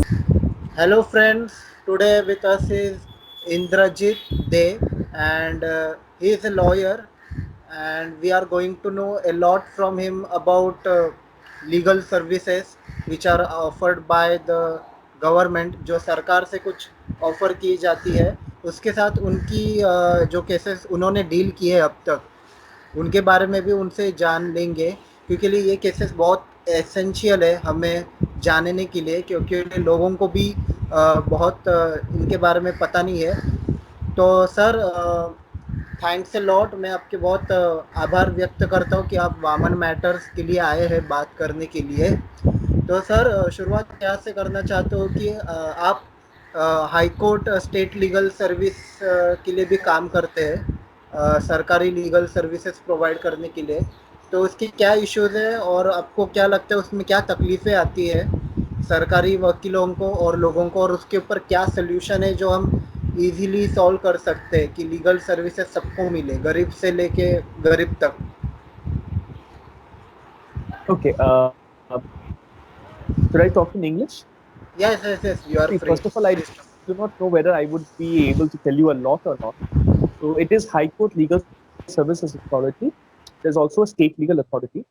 Hello, friends. Today with us is Indrajit De, and he is a lawyer. And we are going to know a lot from him about legal services which are offered by the government जो सरकार से कुछ offer की जाती है उसके साथ उनकी जो केसेस उन्होंने डील किए हैं अब तक उनके बारे में भी उनसे जान लेंगे क्योंकि ये केसेस बहुत एसेंशियल है हमें जानने के लिए क्योंकि लोगों को भी बहुत इनके बारे में पता नहीं है। तो सर थैंक्स अ लॉट। मैं आपके बहुत आभार व्यक्त करता हूँ कि आप वामन मैटर्स के लिए आए हैं बात करने के लिए। तो सर शुरुआत क्या से करना चाहते हो कि आप high court state legal service के लिए भी काम करते हैं, सरकारी लीगल सर्विसेज प्रोवाइड करने के लिए। तो उसके क्या इश्यूज है और आपको क्या लगता है उसमें क्या तकलीफ़ें आती है सरकारी वकीलों को और लोगों को, और उसके ऊपर क्या सोल्यूशन है जो हम इजीली सॉल्व कर सकते हैं कि लीगल सर्विसेज सबको मिले, गरीब से लेके गरीब तक। Okay, should I talk in English? Yes yes yes, you are See, free. first of all, I do not know whether I would be able to tell you a lot or not. So it is High Court Legal Services Authority. There's also a state legal authority.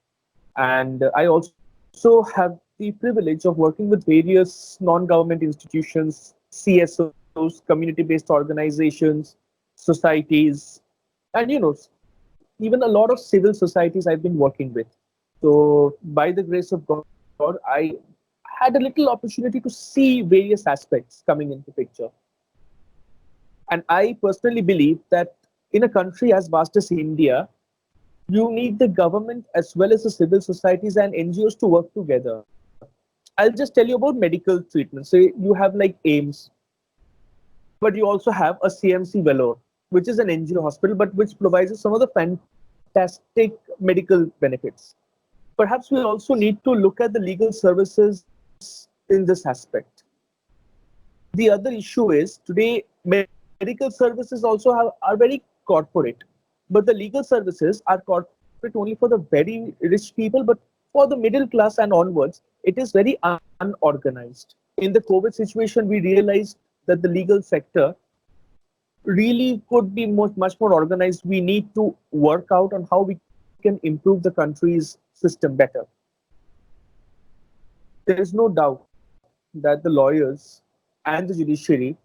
And I also have the privilege of working with various non-government institutions, CSOs, community-based organizations, societies, and even a lot of civil societies I've been working with. So by the grace of God, I had a little opportunity to see various aspects coming into picture. And I personally believe that in a country as vast as India, you need the government as well as the civil societies and NGOs to work together. I'll just tell you about medical treatment. So you have like AIMS, but you also have a CMC Vellore, which is an NGO hospital, but which provides some of the fantastic medical benefits. Perhaps we also need to look at the legal services in this aspect. The other issue is today medical services also are very corporate, but the legal services are corporate only for the very rich people, but for the middle class and onwards, it is very unorganized. In the COVID situation, we realized that the legal sector really could be much more organized. We need to work out on how we can improve the country's system better. There is no doubt that the lawyers and the judiciary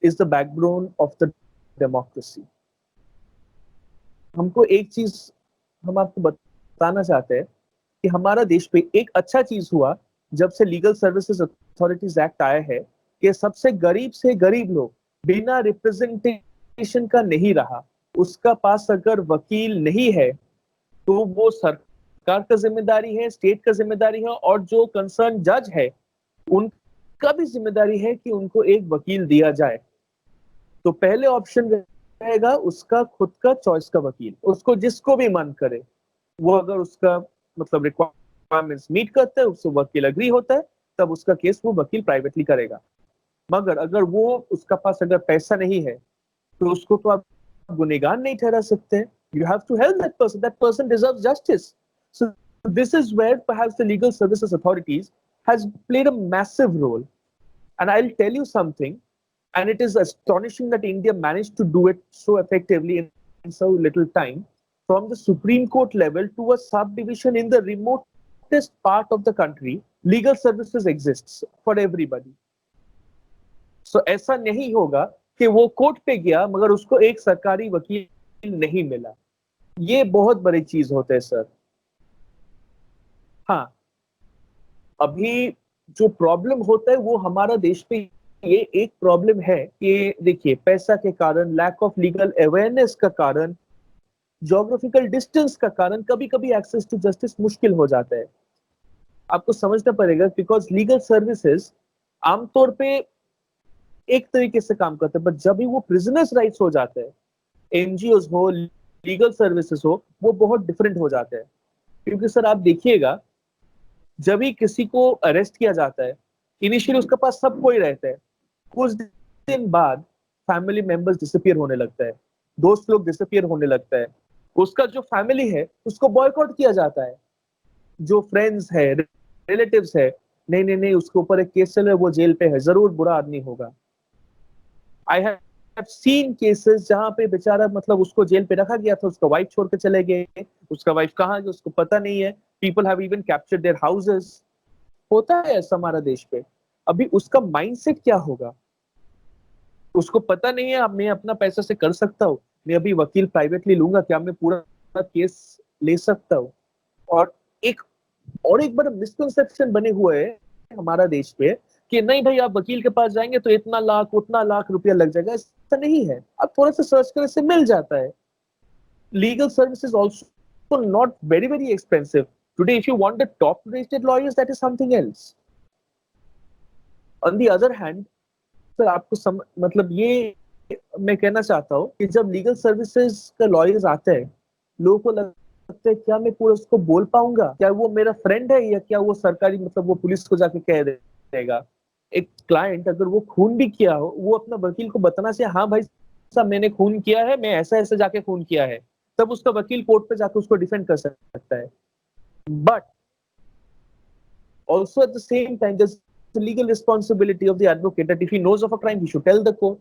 is the backbone of the democracy. हमको एक चीज हम आपको बताना चाहते हैं कि हमारा देश पे एक अच्छा चीज हुआ जब से लीगल सर्विसेज अथॉरिटीज एक्ट आया है कि सबसे गरीब से गरीब लोग बिना रिप्रेजेंटेशन का नहीं रहा, उसका पास अगर वकील नहीं है तो वो सरकार का जिम्मेदारी है, स्टेट का जिम्मेदारी है, और जो कंसर्न जज है उनका भी जिम्मेदारी है कि उनको एक वकील दिया जाए। तो पहले ऑप्शन रहेगा उसका खुद का चॉइस का वकील, उसको जिसको भी मन करे वो अगर उसका मतलब रिक्वायरमेंट्स मीट करता है, उससे वकील एग्री होता है, तब उसका केस वो वकील प्राइवेटली करेगा। मगर अगर वो उसका पास अगर पैसा नहीं है तो उसको तो आप गुनहगार नहीं ठहरा सकते। You have to help that person deserves justice. So this is where perhaps the legal services authorities has played a massive role. And I'll tell you something, and it is astonishing that India managed to do it so effectively in so little time. From the Supreme Court level to a subdivision in the remotest part of the country, legal services exists for everybody. So ऐसा नहीं होगा कि वो court पे गया मगर उसको एक सरकारी वकील नहीं मिला। ये बहुत बड़ी चीज होते है सर। हाँ, अभी जो प्रॉब्लम होता है वो हमारा देश पे ये एक प्रॉब्लम है कि देखिए पैसा के कारण, लैक ऑफ लीगल अवेयरनेस का कारण, ज्योग्राफिकल डिस्टेंस का कारण कभी कभी एक्सेस टू जस्टिस मुश्किल हो जाता है। आपको समझना पड़ेगा बिकॉज लीगल सर्विसेज आमतौर पे एक तरीके से काम करते हैं, बट जब भी वो प्रिजनर्स राइट्स हो जाते हैं, एनजीओज हो, लीगल सर्विसेज हो, वो बहुत डिफरेंट हो जाते हैं। क्योंकि सर आप देखिएगा जब भी किसी को अरेस्ट किया जाता है, इनिशियली उसके पास सब कोई रहता है, कुछ दिन बाद फैमिली मेंबर्स डिसअपियर होने लगता है, दोस्त लोग डिसअपियर होने लगता है, उसका जो फैमिली है उसको बॉयकॉट किया जाता है, जो फ्रेंड्स है, रिलेटिव्स है, नहीं नहीं नहीं, उसके ऊपर एक केस चल रहा है, वो जेल पे है, जरूर बुरा आदमी होगा। आई हैव सीन केसेस जहां पे बेचारा मतलब उसको जेल पे रखा गया था, उसका वाइफ छोड़ के चले गए, उसका वाइफ कहाँ गई उसको पता नहीं है। People have even captured their houses. होता है ऐसा हमारा देश पे। अभी उसका माइंडसेट क्या होगा, उसको पता नहीं है अब मैं अपना पैसा से कर सकता हूँ, मैं अभी वकील प्राइवेटली लूंगा, क्या मैं पूरा केस ले सकता हूँ। और एक एक बड़ा मिसकंसेप्शन बने हुए है हमारा देश पे कि नहीं भाई आप वकील के पास जाएंगे तो इतना लाख उतना लाख रुपया लग जाएगा। ऐसा नहीं है, आप थोड़ा सा सर्च करने से मिल जाता है। Legal services also not very expensive. Today if you want the top rated lawyers, that is something else. On the other hand, sir आपको मतलब ये मैं कहना चाहता हूँ कि जब लीगल सर्विसेज का लॉयर्स आते हैं, लोगों को लगता है क्या मैं पूरा उसको बोल पाऊंगा, क्या वो मेरा फ्रेंड है, या क्या वो सरकारी मतलब वो पुलिस को जाके कह देगा। एक क्लाइंट अगर वो खून भी किया हो, वो अपना वकील को बताना चाहिए हाँ भाई साहब मैंने खून किया है, मैं ऐसा ऐसा जाके खून किया है, तब उसका वकील कोर्ट पे जाके उसको डिफेंड कर सकता है। But also at the same time there's the legal responsibility of the advocate that if he knows of a crime he should tell the court.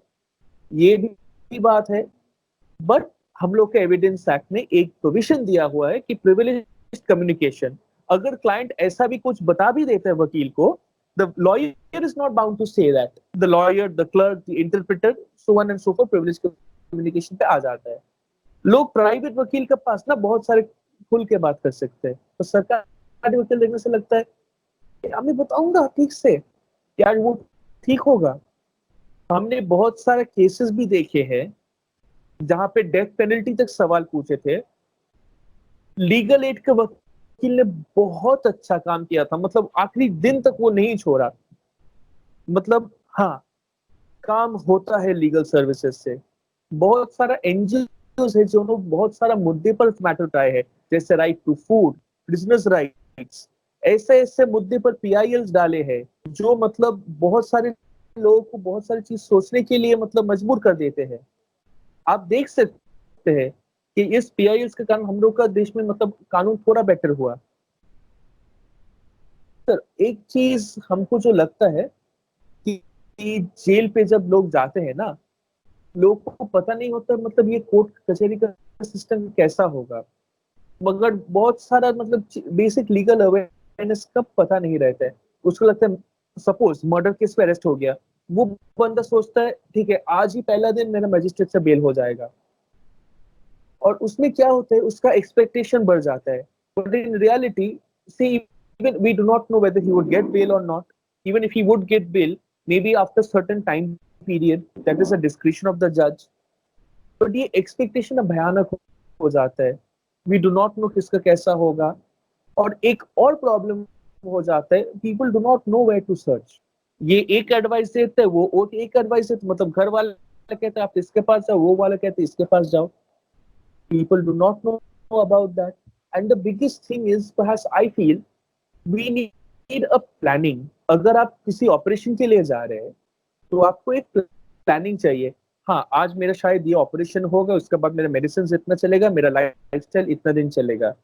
ये भी बात है। बट हम लोग के एविडेंस एक्ट में एक प्रोविजन दिया हुआ है कि प्रिविलेज्ड कम्युनिकेशन, अगर क्लाइंट ऐसा भी कुछ बता भी देता है वकील को, the lawyer is not bound to say that, the lawyer the clerk the interpreter so on and so forth privileged communication पे आ जाता है। लोग प्राइवेट वकील के पास ना बहुत सारे खुल के बात कर सकते हैं, तो सरकारी वकील देखने से लगता है मैं बताऊंगा ठीक से, यार वो ठीक होगा। हमने बहुत सारे केसेस भी देखे हैं जहां पे डेथ पेनल्टी तक सवाल पूछे थे। लीगल एड के वकील ने बहुत अच्छा काम किया था, मतलब आखिरी दिन तक वो नहीं छोड़ा। मतलब हाँ, काम होता है लीगल सर्विसेज से। बहुत सारा एनजीओ है जो लोग बहुत सारा मुद्दे पर मैटर उठाए हैं, जैसे right to food, business rights, ऐसे ऐसे मुद्दे पर पीआईएल्स डाले हैं जो मतलब बहुत सारे लोगों को बहुत सारी चीज सोचने के लिए मतलब मजबूर कर देते हैं। आप देख सकते हैं कि इस पीआईएल्स के कारण हम लोग का देश में मतलब कानून थोड़ा बेटर हुआ। सर एक चीज हमको जो लगता है कि जेल पे जब लोग जाते हैं ना, लोगों को पता नहीं होता मतलब ये कोर्ट कचहरी का सिस्टम कैसा होगा। मगर बहुत सारा मतलब बेसिक लीगल अवेयरनेस का पता नहीं रहता है। उसको लगता है सपोज मर्डर केस पे अरेस्ट हो गया, वो बंदा सोचता है ठीक है आज ही पहला दिन मेरा मजिस्ट्रेट से बेल हो जाएगा, और उसमें क्या होता है उसका एक्सपेक्टेशन बढ़ जाता है। But in reality see even we do not know whether he would get bail और not. Even if he would get bail, maybe after certain time period, that is a discretion of the जज। But ये expectation भयानक हो जाता है। We do not no किसका कैसा होगा। और एक और प्रॉब्लम हो जाता है, people do not know where to search. ये एक एडवाइस देते हैं, वो एक एडवाइस देते, मतलब घर वाले कहते हैं आप इसके पास जाओ, वो वाला कहते हैं इसके पास जाओ। People do not know about that. And the biggest thing is, perhaps I feel, we need a planning. अगर आप किसी ऑपरेशन के लिए जा रहे हैं तो आपको एक प्लानिंग चाहिए। हाँ आज मेरा शायद ये ऑपरेशन होगा, उसके बाद मेरा मेडिसिन इतना चलेगा, मेरा लाइफस्टाइल इतना दिन चलेगा।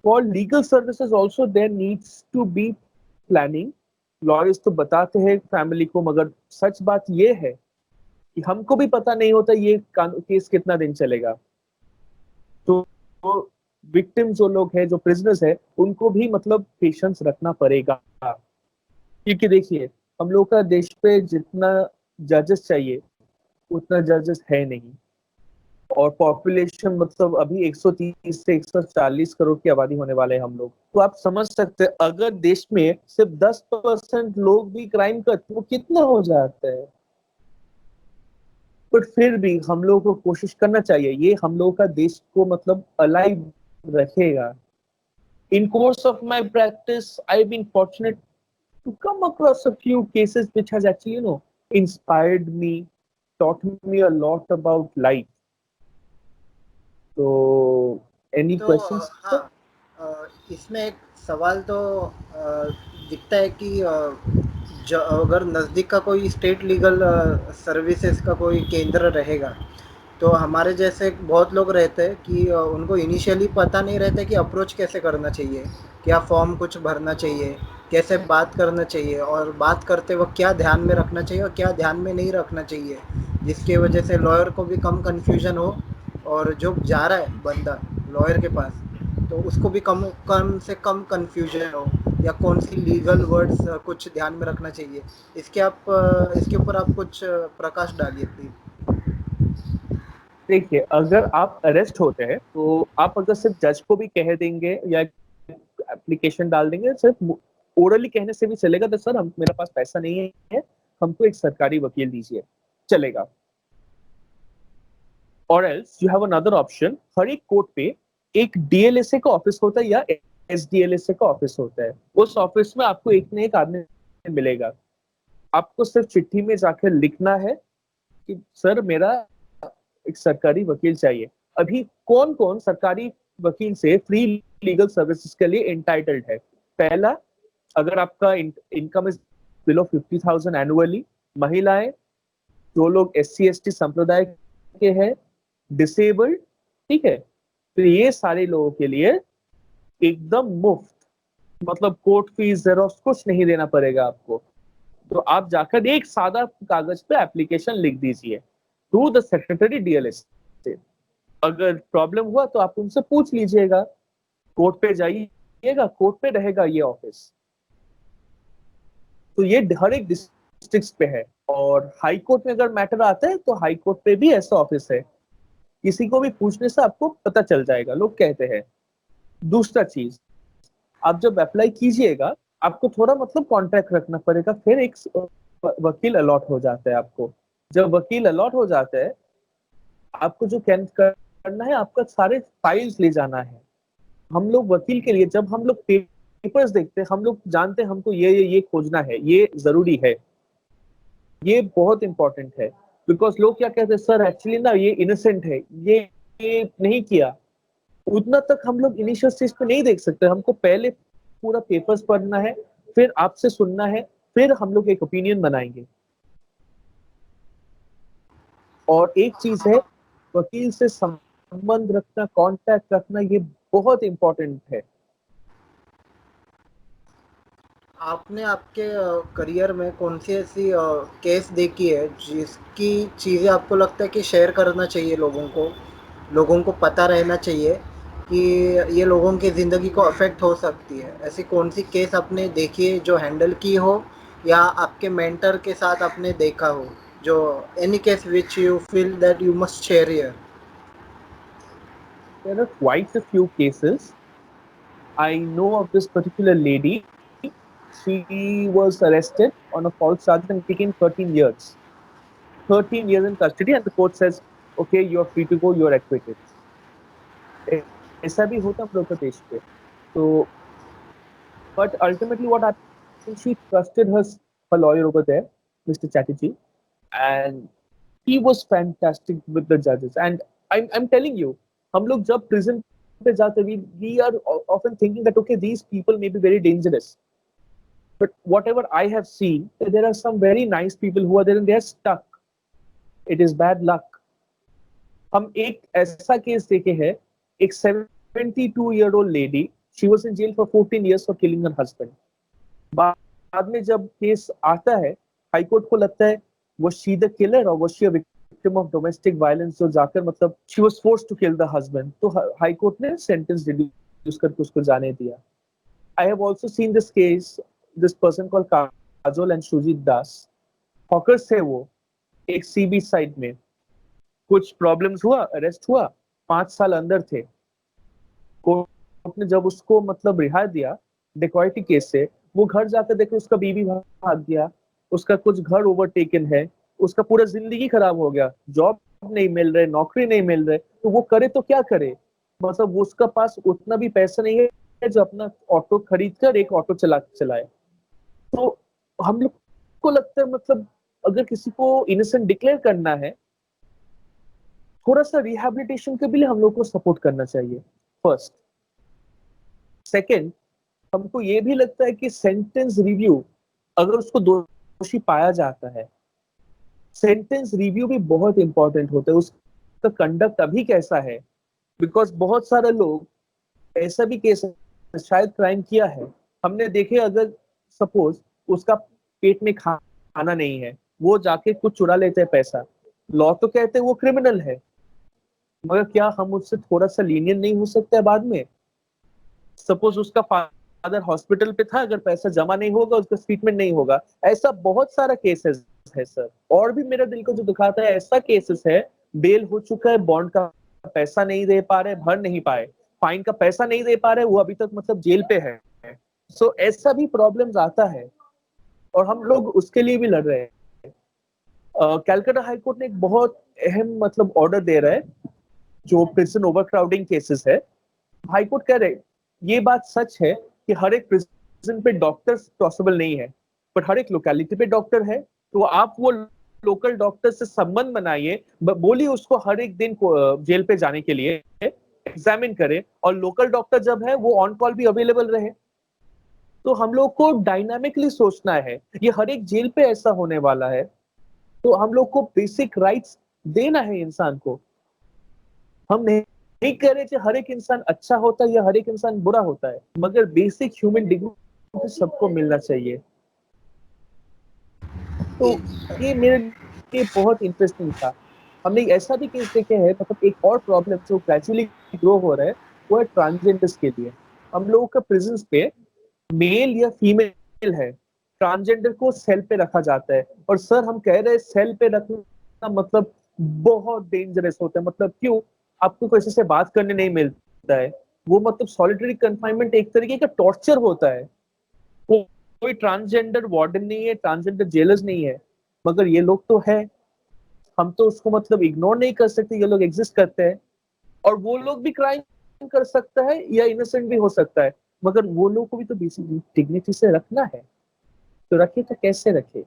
For legal services also there needs to be planning. Lawyers तो बताते हैं फैमिली को, मगर सच बात ये है कि हमको भी पता नहीं होता ये केस कितना दिन चलेगा। तो विक्टिम जो लोग हैं, जो प्रिजनर्स है, उनको भी मतलब पेशेंस रखना पड़ेगा। क्योंकि देखिए हम लोग का देश पे जितना जजेस चाहिए उतना जजेस है नहीं, और पॉपुलेशन मतलब अभी 130 से 140 करोड़ की आबादी होने वाले हैं हम लोग। तो आप समझ सकते हैं अगर देश में सिर्फ 10% लोग भी क्राइम करते वो कितना हो जाता है। बट फिर भी हम लोगों को कोशिश करना चाहिए, ये हम लोगों का देश को मतलब अलाइव रखेगा। In course of my practice, I've been fortunate to come across a few cases which has actually, inspired me, taught me a lot about life. So, any तो questions, sir? हाँ, इसमें एक सवाल तो दिखता है कि अगर नज़दीक का कोई स्टेट लीगल सर्विसेज का कोई केंद्र रहेगा, तो हमारे जैसे बहुत लोग रहते हैं कि उनको इनिशियली पता नहीं रहता कि अप्रोच कैसे करना चाहिए, क्या फॉर्म कुछ भरना चाहिए, कैसे बात करना चाहिए और बात करते वक्त क्या ध्यान में रखना चाहिए और क्या ध्यान में नहीं रखना चाहिए, जिसकी वजह से लॉयर को भी कम कन्फ्यूजन हो, और जो जा रहा है बंदा लॉयर के पास तो उसको भी कम कम से कम कन्फ्यूजन हो, या कौन सी लीगल वर्ड्स कुछ ध्यान में रखना चाहिए। इसके ऊपर आप कुछ प्रकाश डालिए प्लीज। देखिए, अगर आप अरेस्ट होते हैं तो आप अगर सिर्फ जज को भी कह देंगे या एप्लीकेशन डाल देंगे, सिर्फ ओरली कहने से भी चलेगा तो सर हम मेरे पास पैसा नहीं है, हमको एक सरकारी वकील दीजिए, चलेगा। और else you have another option, हर एक कोर्ट पे एक डीएलएसए का ऑफिस होता है या एसडीएलएसए का ऑफिस होता है। उस ऑफिस में आपको एक ना एक आदमी मिलेगा। आपको सिर्फ चिट्ठी में जाकर लिखना है कि सर मेरा एक सरकारी वकील चाहिए। अभी कौन कौन सरकारी वकील से फ्री लीगल सर्विसेज के लिए इंटाइटल्ड है? पहला, अगर आपका इनकम इज बिलो 50,000 एनुअली, महिलाएं, जो लोग SC ST संप्रदाय के हैं, डिसेबल्ड, ठीक है, तो ये सारे लोगों के लिए एकदम मुफ्त, मतलब कोर्ट फीस जेरोक्स कुछ नहीं देना पड़ेगा आपको। तो आप जाकर एक सादा कागज पे एप्लीकेशन लिख दीजिए टू द सेक्रेटरी डीएलएस से। अगर प्रॉब्लम हुआ तो आप उनसे पूछ लीजिएगा, कोर्ट पे जाइएगा, कोर्ट पे रहेगा ये ऑफिस। तो ये हर एक डिस्ट्रिक्ट पे है। और हाई कोर्ट में अगर मैटर आता है तो हाई कोर्ट पे भी ऐसा ऑफिस है, किसी को भी पूछने से आपको पता चल जाएगा, लोग कहते हैं। दूसरा चीज, आप जब अप्लाई कीजिएगा आपको थोड़ा मतलब कॉन्ट्रैक्ट रखना पड़ेगा, फिर एक वकील अलॉट हो जाता है आपको। जब वकील अलॉट हो जाता है, आपको जो करना है, आपका सारे फाइल्स ले जाना है। हम लोग वकील के लिए जब हम लोग पेपर्स देखते हैं, हम लोग जानते हैं हमको ये खोजना है, ये जरूरी है, ये बहुत इंपॉर्टेंट है। बिकॉज लोग क्या कहते हैं, सर एक्चुअली ना ये इनोसेंट है, ये नहीं किया। उतना तक हम लोग इनिशियल स्टेज पे नहीं देख सकते, हमको पहले पूरा पेपर्स पढ़ना है, फिर आपसे सुनना है, फिर हम लोग एक ओपिनियन बनाएंगे। और एक चीज है, वकील से संबंध रखना, कांटेक्ट रखना, ये बहुत इंपॉर्टेंट है। आपने आपके करियर में कौन सी ऐसी केस देखी है जिसकी चीज़ें आपको लगता है कि शेयर करना चाहिए लोगों को पता रहना चाहिए कि ये लोगों की ज़िंदगी को अफेक्ट हो सकती है? ऐसी कौन सी केस आपने देखी है जो हैंडल की हो, या आपके मेंटर के साथ आपने देखा हो, जो any case which you feel that you must share here? There are quite a few cases. I know of this particular lady. She was arrested on a false charge and taken 13 years. 13 years in custody, and the court says, okay, you're free to go, you're acquitted. ऐसा भी होता हम लोग के देश पे। तो but ultimately what happened, she trusted her lawyer over there, Mr. Chatterjee, and he was fantastic with the judges. And I'm telling you, हम लोग जब prison पे जाते, we are often thinking that okay, these people may be very dangerous, but whatever I have seen, there are some very nice people who are there and they are stuck. It is bad luck. हम एक ऐसा case देखे हैं, एक 72-year-old lady, she was in jail for 14 years for killing her husband. बाद में जब case आता है, हाई कोर्ट को लगता है was she the killer or was she a victim of domestic violence, जो जाकर मतलब she was forced to kill the husband, तो हाई कोर्ट ने सेंटेंस रिड्यूस करके उसको जाने दिया। I have also seen this case, this person called Kajol and Shujit Das, hawkers थे वो, एक सी बीच साइड में, कुछ प्रॉब्लम्स हुआ, अरेस्ट हुआ, 5 साल अंदर थे। कोर्ट ने जब उसको मतलब रिहा दिया डिकॉइटी केस से, वो घर जाकर देखे उसका बीवी भाग गया, उसका कुछ घर ओवरटेकन है, उसका पूरा जिंदगी खराब हो गया, जॉब नहीं मिल रहे, नौकरी नहीं मिल रहे, तो वो करे तो क्या करे? मतलब उसका पास उतना भी पैसा नहीं है जो अपना ऑटो खरीद कर एक ऑटो चलाए। तो हम लोग को लगता है मतलब अगर किसी को इनोसेंट डिक्लेयर करना है, थोड़ा सा रिहैबिलिटेशन के भी लिए हम लोग को सपोर्ट करना चाहिए, फर्स्ट। सेकंड, हमको ये भी लगता है कि सेंटेंस रिव्यू, अगर उसको दोषी पाया जाता है, सेंटेंस रिव्यू भी बहुत इंपॉर्टेंट होता है, उसका कंडक्ट अभी कैसा है। बिकॉज बहुत सारे लोग, ऐसा भी केस शायद क्राइम किया है, हमने देखे, अगर सपोज उसका पेट में खाना नहीं है, वो जाके कुछ चुरा लेते हैं पैसा, लॉ तो कहते हैं वो क्रिमिनल है, मगर क्या हम उससे थोड़ा सा लीनियन नहीं हो सकते हैं बाद में? सपोज उसका फादर हॉस्पिटल पे था, अगर पैसा जमा नहीं होगा उसका ट्रीटमेंट नहीं होगा, ऐसा बहुत सारा केसेस है सर। और भी मेरा दिल को जो दुखाता है, ऐसा केसेस है बेल हो चुका है, बॉन्ड का पैसा नहीं दे पा रहे, भर नहीं पाए, फाइन का पैसा नहीं दे पा रहे, वो अभी तक मतलब जेल पे है। सो ऐसा भी प्रॉब्लम्स आता है और हम लोग उसके लिए भी लड़ रहे हैं। कैलकाटा हाई कोर्ट ने एक बहुत अहम मतलब ऑर्डर दे रहा है जो प्रिजन ओवरक्राउडिंग केसेस है। हाई कोर्ट कह रहे ये बात सच है कि हर एक प्रिजन पे डॉक्टर पॉसिबल नहीं है, पर हर एक लोकेलिटी पे डॉक्टर है, तो आप वो लोकल डॉक्टर से संबंध बनाइए, बोलिए उसको हर एक दिन जेल पे जाने के लिए एग्जामिन करे, और लोकल डॉक्टर जब है वो ऑन कॉल भी अवेलेबल रहे। तो हम लोग को डायनामिकली सोचना है, ये हर एक जेल पे ऐसा होने वाला है, तो हम लोग को बेसिक राइट्स देना है इंसान को। हम नहीं कह रहे कि हर एक इंसान अच्छा होता है या हर एक इंसान बुरा होता है, मगर बेसिक ह्यूमन डिग्निटी सबको मिलना चाहिए। तो ये मेरे लिए बहुत इंटरेस्टिंग था। हमने ऐसा भी केस देखे हैं, मतलब एक और प्रॉब्लम जो ग्रेजुअली ग्रो हो रहा है वो है ट्रांसजेंडर्स के लिए। हम लोगों का प्रिजन्स पे मेल या फीमेल है, ट्रांसजेंडर को सेल पे रखा जाता है, और सर हम कह रहे हैं सेल पे रखना मतलब बहुत डेंजरस होता है। मतलब क्यों? आपको किसी से बात करने नहीं मिलता है, वो मतलब सॉलिटरी कंफाइनमेंट एक तरीके का टॉर्चर होता है। कोई ट्रांसजेंडर वार्डन नहीं है, ट्रांसजेंडर जेलर्स नहीं है, मगर ये लोग तो है। हम तो उसको मतलब इग्नोर नहीं कर सकते, ये लोग एग्जिस्ट करते हैं, और वो लोग भी क्राइम कर सकता है या इनोसेंट भी हो सकता है, मगर वो लोग को भी तो बेसिक डिग्निटी से रखना है। तो रखे तो कैसे रखे?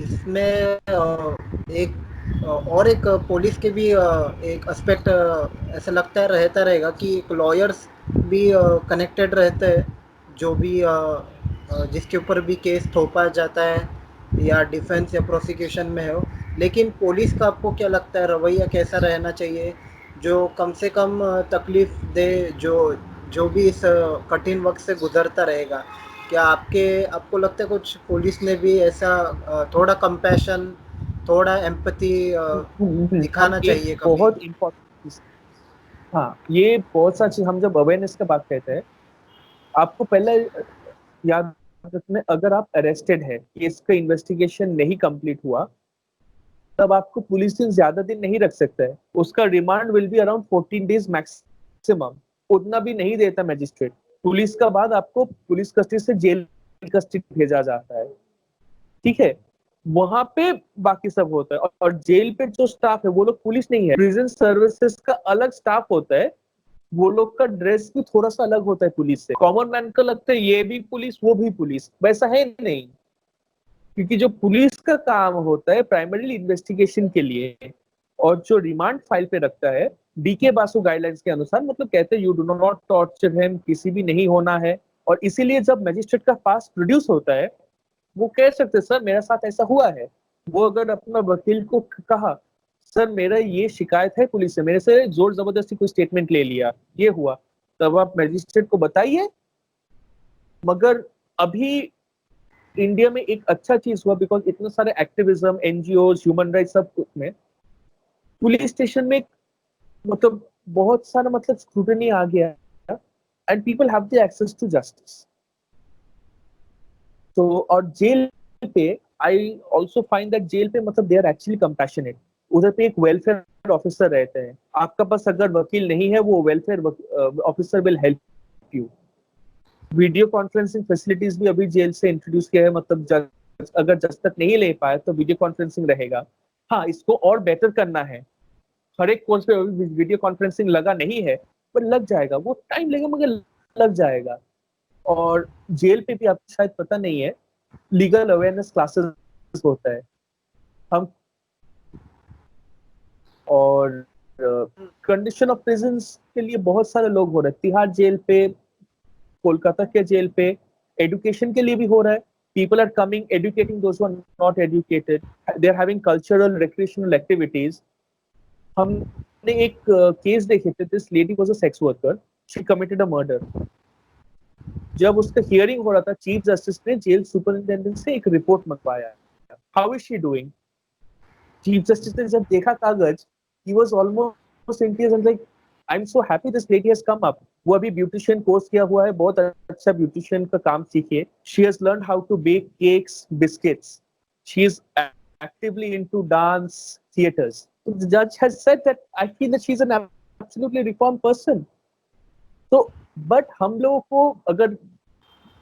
इसमें एक और एक पुलिस के भी एक एस्पेक्ट ऐसा लगता है रहता रहेगा कि एक लॉयर्स भी कनेक्टेड रहते हैं, जो भी जिसके ऊपर भी केस थोपा जाता है या डिफेंस या प्रोसिक्यूशन में हो। लेकिन पुलिस का आपको क्या लगता है रवैया कैसा रहना चाहिए, जो कम से कम तकलीफ दे, जो जो भी इस कठिन वक्त से गुजरता रहेगा? क्या आपको लगता है कुछ पुलिस ने भी ऐसा थोड़ा कंपैशन, थोड़ा एम्पैथी हम दिखाना एक चाहिए कभी? बहुत इम्पोर्टेंट, हाँ ये बहुत सा चीज, हम जब अवेयरनेस की बात कहते हैं, आपको पहले याद रखना है, अगर आप अरेस्टेड है, केस का इन्वेस्टिगेशन नहीं कंप्लीट हुआ, तब आपको पुलिस दिन ज्यादा दिन नहीं रख सकता है। उसका remand will be around 14 days maximum, उतना भी नहीं देता मैजिस्ट्रेट। पुलिस का बाद आपको पुलिस कस्टडी से जेल कस्टडी भेजा जाता है, ठीक है? वहां पे बाकी सब होता है, और जेल पे जो स्टाफ है वो लोग पुलिस नहीं है, प्रिजन सर्विसेज का अलग स्टाफ होता है। वो लोग का ड्रेस भी थोड़ा सा अलग होता है पुलिस से। कॉमन मैन को लगता है ये भी पुलिस वो भी पुलिस, वैसा है नहीं। क्योंकि जो पुलिस का काम होता है प्राइमरीली इन्वेस्टिगेशन के लिए, और जो रिमांड फाइल पे रखता है डीके बासु गाइडलाइंस के अनुसार, मतलब कहते हैं you do not torture him, किसी भी नहीं होना है। और इसीलिए जब मजिस्ट्रेट का पास प्रोड्यूस होता है, वो कह सकते सर मेरा साथ ऐसा हुआ है। वो अगर अपना वकील को कहा सर मेरा ये शिकायत है पुलिस से, मेरे से जोर जबरदस्ती कोई स्टेटमेंट ले लिया, ये हुआ, तब आप मजिस्ट्रेट को बताइए। मगर अभी इंडिया में एक अच्छा चीज हुआ, बिकॉज इतना सारे एक्टिविज्म, एनजीओ, ह्यूमन राइट्स सब में, पुलिस स्टेशन में मतलब बहुत सारा मतलब स्क्रूटनी आ गया, and people have the access to justice. तो और जेल पे I also find that jail पे मतलब दे आर एक्चुअली कंपैशनेट। उधर पे एक वेलफेयर ऑफिसर रहते हैं, आपका पास अगर वकील नहीं है, वो welfare officer will help you. Video conferencing facilities भी अभी जेल से इंट्रोड्यूस किया है, मतलब जज अगर जज तक नहीं ले पाए तो वीडियो कॉन्फ्रेंसिंग रहेगा। हाँ, इसको और बेटर करना है। हर एक कोर्स पे वीडियो कॉन्फ्रेंसिंग लगा नहीं है, पर लग जाएगा, वो टाइम लगेगा मगर लग जाएगा। और जेल पे भी आपको शायद पता नहीं है, लीगल अवेयरनेस क्लासेस होता है। हम और कंडीशन ऑफ प्रिजन्स के लिए बहुत सारे लोग हो रहे हैं, तिहाड़ जेल पे, कोलकाता के जेल पे, एजुकेशन के लिए भी हो रहा है। People are coming educating those who are not educated, they are having cultural recreational activities. हमने एक केस देखे थे, this lady was a sex worker, she committed a murder. जब उसका हियरिंग हो रहा था, चीफ जस्टिस ने जेल सुपरिंटेंडेंट से एक रिपोर्ट मंगवाया, how is she doing. Chief justice ने जब देखा कागज, he was almost in tears and like, I am so happy this lady has come up. वो अभी ब्यूटिशियन कोर्स किया हुआ है, बहुत अच्छा ब्यूटिशियन का काम सीखिए। She has learn how to bake cakes, biscuits. She is actively into dance theaters. So the judge has said that I feel that she's an absolutely reformed person. तो but हम लोगों को अगर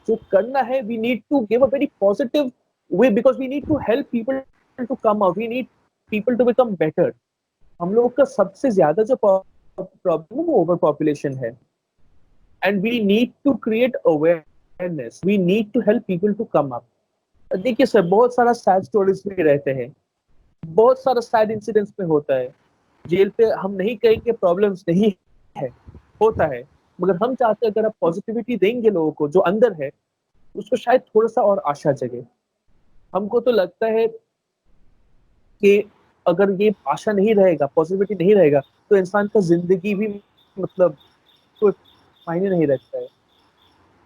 जो करना है, we need to give a very positive way, because we need to help people to come out, we need people to become better. हम लोगों का सबसे ज्यादा जो प्रॉब्लम है वो ओवर पॉपुलेशन है, and we need to create awareness, we need to help people to come up. देखिए सर, बहुत सारा सैड स्टोरीज भी रहते हैं, बहुत सारा सैड इंसिडेंट्स में होता है जेल पे। हम नहीं कहेंगे प्रॉब्लम्स नहीं है, होता है, मगर हम चाहते हैं अगर आप पॉजिटिविटी देंगे लोगों को जो अंदर है, उसको शायद थोड़ा सा और आशा जगे। हमको तो लगता है कि अगर ये आशा नहीं रहेगा, पॉजिटिविटी नहीं रहेगा, तो इंसान का जिंदगी भी मतलब कोई मायने नहीं रखता है।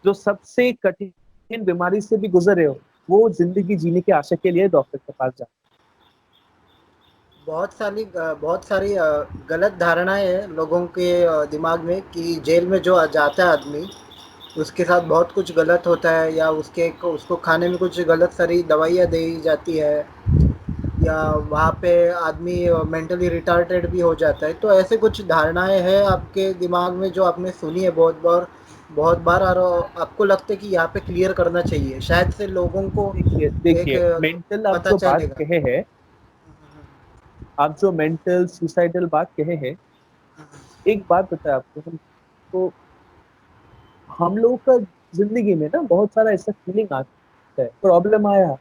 जो सबसे कठिन बीमारी से भी गुजरे हो, वो जिंदगी जीने की आशा के लिए डॉक्टर के पास जाए। बहुत सारी गलत धारणाएं हैं लोगों के दिमाग में कि जेल में जो जाता है आदमी, उसके साथ बहुत कुछ गलत होता है, या उसको खाने में कुछ गलत सारी दवाइयाँ दी जाती है, या वहाँ पे आदमी मेंटली रिटार्टेड भी हो जाता है। तो ऐसे कुछ धारणाएं हैं आपके दिमाग में जो आपने सुनी है बहुत बार, और आपको लगता है कि यहाँ पे क्लियर करना चाहिए, शायद से लोगों को देखिए एक देखिए मेंटल आप पता जो बात चलेगा। कहे हैं, आप जो मेंटल सुसाइडल बात कहे हैं, एक बात बताए आपको, हम तो हम लोगों का जिंदगी में ना बहुत सारा ऐसा फीलिंग आता है, प्रॉब्लम आया,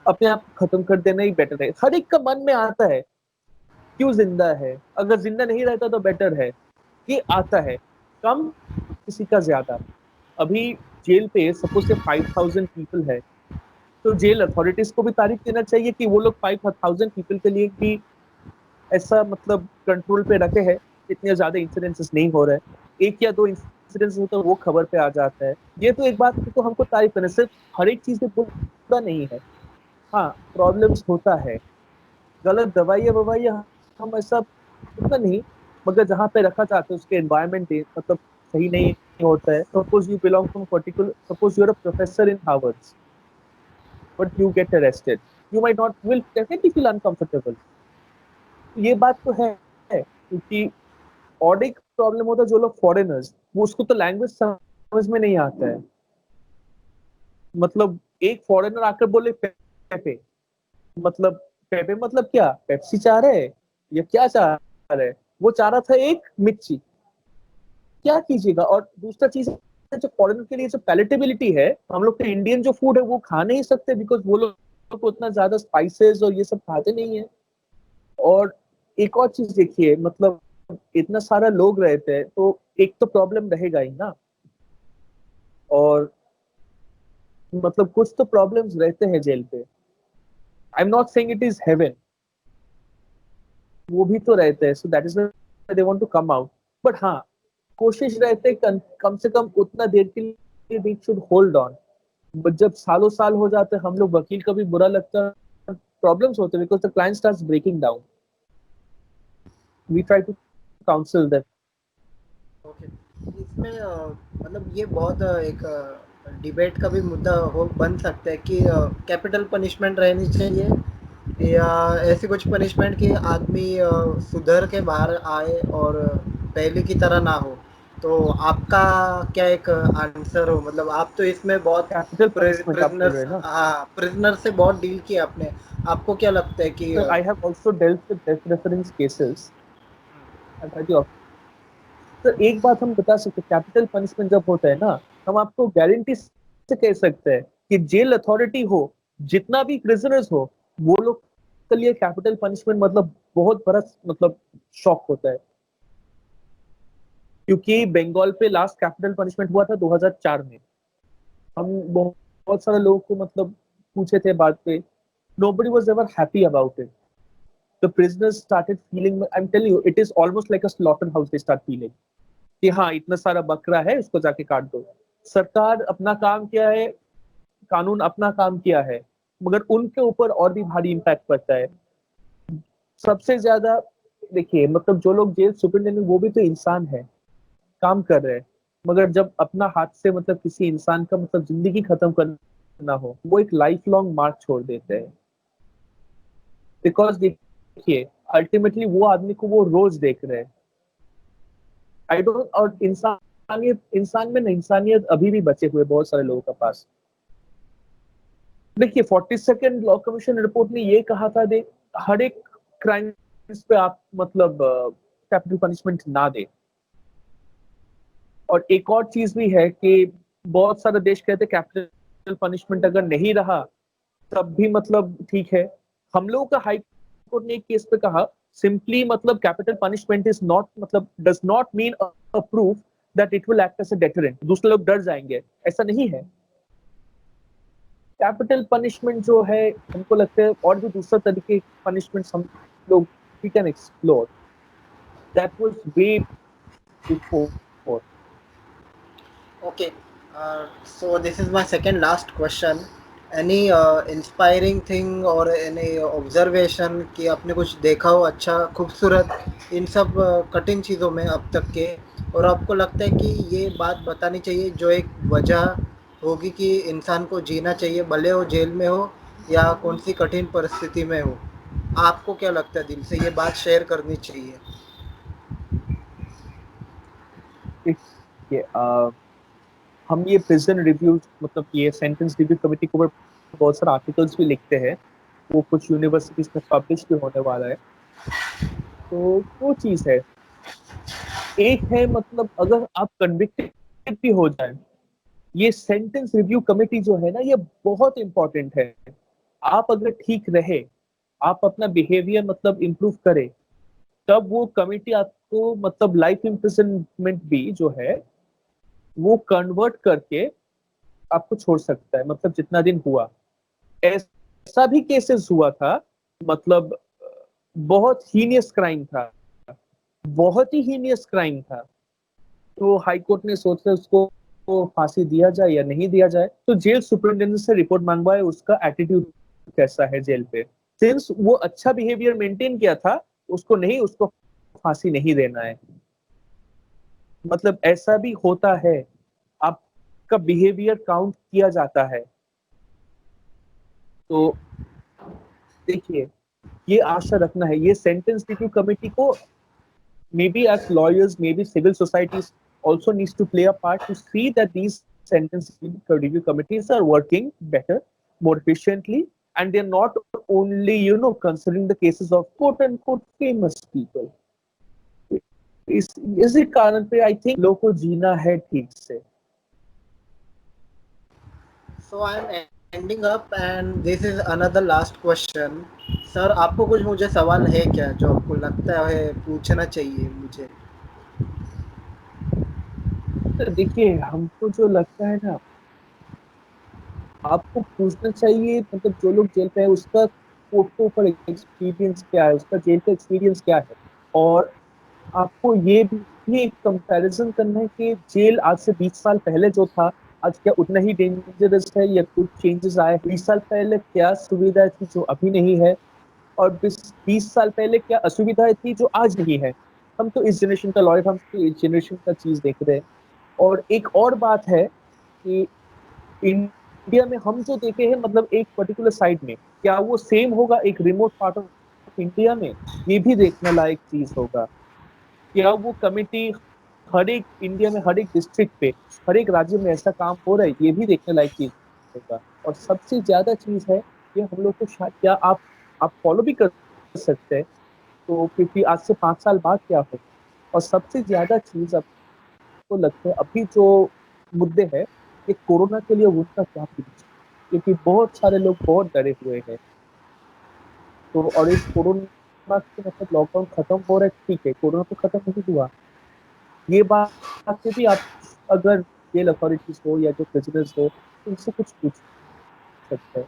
अपने आप को खत्म कर देना ही बेटर है, हर एक का मन में आता है। क्यों जिंदा है, अगर जिंदा नहीं रहता तो बेटर है, ये आता है, कम किसी का ज्यादा। अभी जेल पे सपोज से 5,000 पीपल है, तो जेल अथॉरिटीज को भी तारीफ देना चाहिए कि वो लोग 5,000 पीपल के लिए भी ऐसा मतलब कंट्रोल पे रखे हैं, इतने ज्यादा इंसिडेंसेस नहीं हो रहे हैं। एक या दो इंसिडेंस हो तो वो खबर पे आ जाता है। ये तो एक बात तो हमको तारीफ करना, सिर्फ हर एक चीज में बुरा नहीं है। हाँ, प्रॉब्लम्स होता है, गलत दवाइयाँ ववाइयाँ हम ऐसा उतना नहीं, मगर जहाँ पे रखा जाता है उसके एनवायरमेंट मतलब सही नहीं होता है। Suppose you belong to particular, suppose you are a professor in Harvard, but you get arrested, you might not will definitely feel uncomfortable. ये बात तो है क्योंकि और एक प्रॉब्लम होता है, जो लोग फॉरेनर्स, वो उसको तो लैंग्वेज समझ में नहीं आता है। मतलब एक फॉरेनर आकर बोले पेपे, मतलब पेपे मतलब क्या, पेप्सी चाह रहे हैं या क्या चाह रहे हैं? वो चाह रहा था एक मिर्ची, क्या कीजिएगा। और दूसरा चीज है, जो फॉरेनर के लिए जो पैलेटेबिलिटी है, हम लोग के इंडियन जो फूड है वो खा नहीं सकते, बिकॉज वो लोग को उतना ज्यादा स्पाइसेस और ये सब खाते नहीं है। और एक और चीज देखिए, मतलब इतना सारा लोग रहते हैं तो एक तो प्रॉब्लम रहेगा ही ना। और मतलब कुछ तो प्रॉब्लम्स रहते हैं जेल पे। I am not saying it is heaven, वो भी तो रहते हैं, so that is they want to come out. But हाँ, कोशिश रहते कम से कम उतना देर के लिए they should hold on. But जब सालों साल हो जाते हैं, हम लोग वकील का भी बुरा लगता है, प्रॉब्लम्स होते हैं, because the client starts breaking down, we try to counsel them. Okay, इसमें मतलब ये बहुत एक डिबेट का भी मुद्दा हो बन सकता है कि कैपिटल पनिशमेंट रहनी चाहिए, या ऐसी कुछ पनिशमेंट कि आदमी सुधर के बाहर आए और पहले की तरह ना हो। तो आपका क्या एक आंसर हो, मतलब आप तो इसमें बहुत कैपिटल पनिशमेंट आप बोल प्रिजनर्स, रहे हैं ना? हाँ, प्रिजनर से बहुत डील किया आपने। आपको क्या लगता है कि sir, I have also dealt with death reference cases at the office. Sir, एक बात हम बता सकते हैं, कैपिटल पनिशमेंट जब होता है ना, हम आपको गारंटी से कह सकते हैं कि जेल अथॉरिटी हो, जितना भी प्रिजनर्स हो, वो लोग के लिए कैपिटल पनिशमेंट मतलब बहुत बड़ा मतलब शॉक होता है। क्योंकि बंगाल पे लास्ट कैपिटल पनिशमेंट हुआ था 2004 में। हम बहुत सारे लोगों को मतलब पूछे थे बात पे, nobody was ever happy about it. The prisoners started feeling, I'm telling you, it is almost like a slaughterhouse they start feeling कि हाँ, इतना सारा बकरा है, इसको जाके काट दो। सरकार अपना काम किया है, कानून अपना काम किया है, मगर उनके ऊपर और भी भारी इम्पैक्ट पड़ता है। सबसे ज्यादा देखिए, मतलब जो लोग जेल सुपरिटेंडेंट वो भी तो इंसान है, काम कर रहे हैं, मगर जब अपना हाथ से मतलब किसी इंसान का मतलब जिंदगी खत्म करना हो, वो एक लाइफ लॉन्ग मार्क छोड़ देते हैं। बिकॉज देखिए, अल्टीमेटली वो आदमी को वो रोज देख रहे हैं। आई डोंट, और इंसानियत, इंसान में ना इंसानियत अभी भी बचे हुए बहुत सारे लोगों के पास। देखिए, 42nd लॉ कमीशन रिपोर्ट ने ये कहा था, देख, हर एक क्राइम्स पे आप मतलब कैपिटल पनिशमेंट ना दे। और एक और चीज भी है कि बहुत सारे देश कहते हैं कैपिटल पनिशमेंट अगर नहीं रहा तब भी मतलब ठीक है। हम लोगों का हाई कोर्ट ने एक केस पे कहा, सिंपली मतलब कैपिटल पनिशमेंट इज नॉट मतलब does not mean a proof that it will act as a deterrent, दूसरे लोग डर जाएंगे, ऐसा नहीं है। कैपिटल पनिशमेंट जो है, हमको लगता है और भी दूसरा तरीके पनिशमेंट हम लोग we can explore, that was way before. Okay, so this is my second last question. Any inspiring thing और any observation कि आपने कुछ देखा हो अच्छा खूबसूरत इन सब कठिन चीज़ों में अब तक के, और आपको लगता है कि ये बात बतानी चाहिए जो एक वजह होगी कि इंसान को जीना चाहिए भले वो जेल में हो या कौन सी कठिन परिस्थिति में हो, आपको क्या लगता है दिल से ये बात शेयर करनी चाहिए? देखिए, हम ये प्रिजन रिव्यू मतलब ये सेंटेंस रिव्यू कमेटी के ऊपर बहुत सारे आर्टिकल्स भी लिखते हैं, वो कुछ यूनिवर्सिटीज में पब्लिश भी होने वाला है। तो वो चीज है, एक है मतलब अगर आप कन्विक्टेड भी हो जाए, ये सेंटेंस रिव्यू कमेटी जो है ना, ये बहुत इंपॉर्टेंट है। आप अगर ठीक रहे, आप अपना बिहेवियर मतलब इम्प्रूव करे, तब वो कमेटी आपको मतलब लाइफ इम्प्रिजनमेंट भी जो है वो कन्वर्ट करके आपको छोड़ सकता है, मतलब जितना दिन हुआ। ऐसा भी केसेस हुआ था, मतलब बहुत हीनियस क्राइम था, बहुत ही हीनियस क्राइम था, तो हाई कोर्ट ने सोचा उसको को फांसी दिया जाए या नहीं दिया जाए, तो जेल सुपरिटेंडेंट से रिपोर्ट मंगवाए उसका एटीट्यूड कैसा है जेल पे। सिंस वो अच्छा बिहेवियर मेंटेन किया था, उसको नहीं, उसको फांसी नहीं देना है। मतलब ऐसा भी होता है, आपका बिहेवियर काउंट किया जाता है। तो देखिए, ये आशा रखना है, ये सेंटेंस रिव्यू कमेटी को maybe as lawyers, maybe civil societies also needs to play a part to see that these sentence review committees are working better, more efficiently, and they're not only, considering the cases of quote unquote famous people. इसी कारण पे I think लोगों को जीना है ठीक से। So I am ending up and this is another last question. Sir आपको कुछ मुझे सवाल है क्या जो आपको लगता है पूछना चाहिए मुझे? तो देखिए, हमको जो लगता है ना, आपको पूछना चाहिए, मतलब जो लोग जेल पे है उसका कोर्ट के ऊपर एक्सपीरियंस क्या है, उसका जेल का एक्सपीरियंस क्या है। और आपको ये भी एक कंपैरिजन करना है कि जेल आज से 20 साल पहले जो था, आज क्या उतना ही डेंजरस है या कुछ चेंजेस आए? 20 साल पहले क्या सुविधा थी जो अभी नहीं है, और 20 साल पहले क्या असुविधाएं थी जो आज नहीं है? हम तो इस जनरेशन का लॉयर, हम तो इस जनरेशन का चीज देख रहे हैं। और एक और बात है कि इंडिया में हम जो देखे हैं मतलब एक पर्टिकुलर साइड में, क्या वो सेम होगा एक रिमोट पार्ट ऑफ इंडिया में? ये भी देखने लायक चीज होगा। क्या वो कमिटी हर एक इंडिया में हर एक डिस्ट्रिक्ट पे, हर एक राज्य में ऐसा काम हो रहा है? ये भी देखने लायक चीज होगा। और सबसे ज्यादा चीज है कि हम लोग को शायद, क्या आप फॉलो भी कर सकते हैं, तो क्योंकि आज से 5 साल बाद क्या होगा। और सबसे ज्यादा चीज आपको लगता है अभी जो मुद्दे हैं, ये कोरोना के लिए उनका क्या फ्यूचर, क्योंकि बहुत सारे लोग बहुत डरे हुए हैं। तो और इस कोरोना के मतलब लॉकडाउन खत्म हो रहा है, ठीक है, कोरोना तो खत्म नहीं हुआ। ये बात से भी आप अगर जेल अथॉरिटीज हो या जो प्रिजनर्स हो, उनसे कुछ पूछ सकते हैं।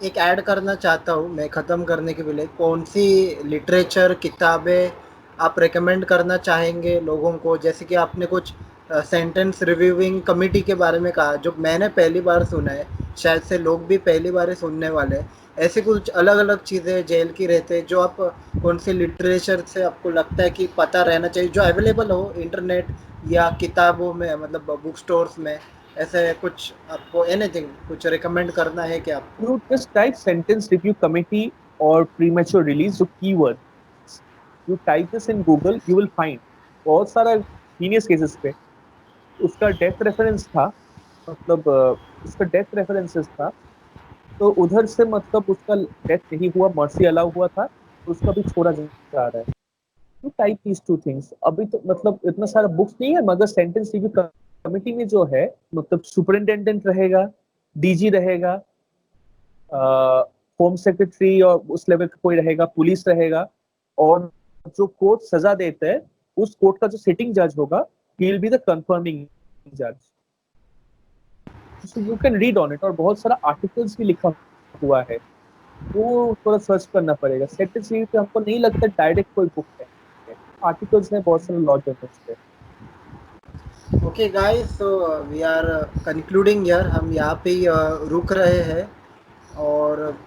एक ऐड करना चाहता हूँ मैं ख़त्म करने के पहले, कौन सी लिटरेचर किताबें आप रेकमेंड करना चाहेंगे लोगों को, जैसे कि आपने कुछ सेंटेंस रिव्यूइंग कमिटी के बारे में कहा, जो मैंने पहली बार सुना है, शायद से लोग भी पहली बार ही सुनने वाले हैं। ऐसी कुछ अलग अलग चीज़ें जेल की रहते हैं जो आप कौन से लिटरेचर से आपको लगता है कि पता रहना चाहिए, जो अवेलेबल हो इंटरनेट या किताबों में, मतलब बुक स्टोर्स में, ऐसे कुछ आपको एनीथिंग कुछ रिकमेंड करना है क्या आपको? You just type sentence review committee or premature release जो keywords you type this in Google you will find बहुत सारा heinous cases पे उसका डेथ रेफरेंस था, मतलब उसका डेथ रेफरेंसेस था, तो उधर से मतलब उसका डेथ नहीं हुआ, मर्सी अलाउ हुआ था, तो उसका भी छोड़ा जा रहा है। तो टाइप दीज टू थिंग्स अभी तो मतलब इतना सारा बुक्स नहीं है, मगर सेंटेंस रिव्यू कमिटी में जो है मतलब सुपरिटेंडेंट रहेगा, डीजी रहेगा, होम सेक्रेटरी और उस लेवल का कोई रहेगा, पुलिस रहेगा, और जो कोर्ट सजा देते हैं उस कोर्ट का जो सिटिंग जज होगा he will be the confirming जज। So you can read on it, और बहुत सारा आर्टिकल्स भी लिखा हुआ है, वो थोड़ा सर्च करना पड़ेगा। सेंटेंस रिव्यू पे हमको नहीं लगता डायरेक्ट कोई बुक है, आर्टिकल्स हैं बहुत सारे लॉ जर्नल्स पे। Okay guys, so we are concluding year, हम यहाँ पे ही रुक रहे हैं। और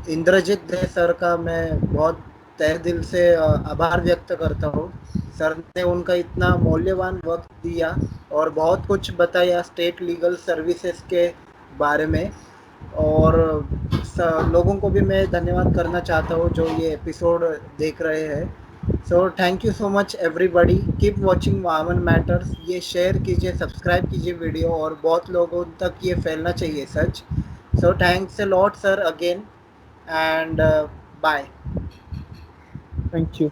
इंद्रजीत दे सर का मैं बहुत तहे दिल से आभार व्यक्त करता हूँ। सर ने उनका इतना मूल्यवान वक्त दिया और बहुत कुछ बताया स्टेट लीगल सर्विसेज के बारे में। और लोगों को भी मैं धन्यवाद करना चाहता हूँ जो ये एपिसोड देख रहे हैं। So thank you so much everybody, keep watching woman matters. ये शेयर कीजिए, सब्सक्राइब कीजिए वीडियो, और बहुत लोगों तक ये फैलना चाहिए सच। So thanks a lot sir again, and bye. Thank you.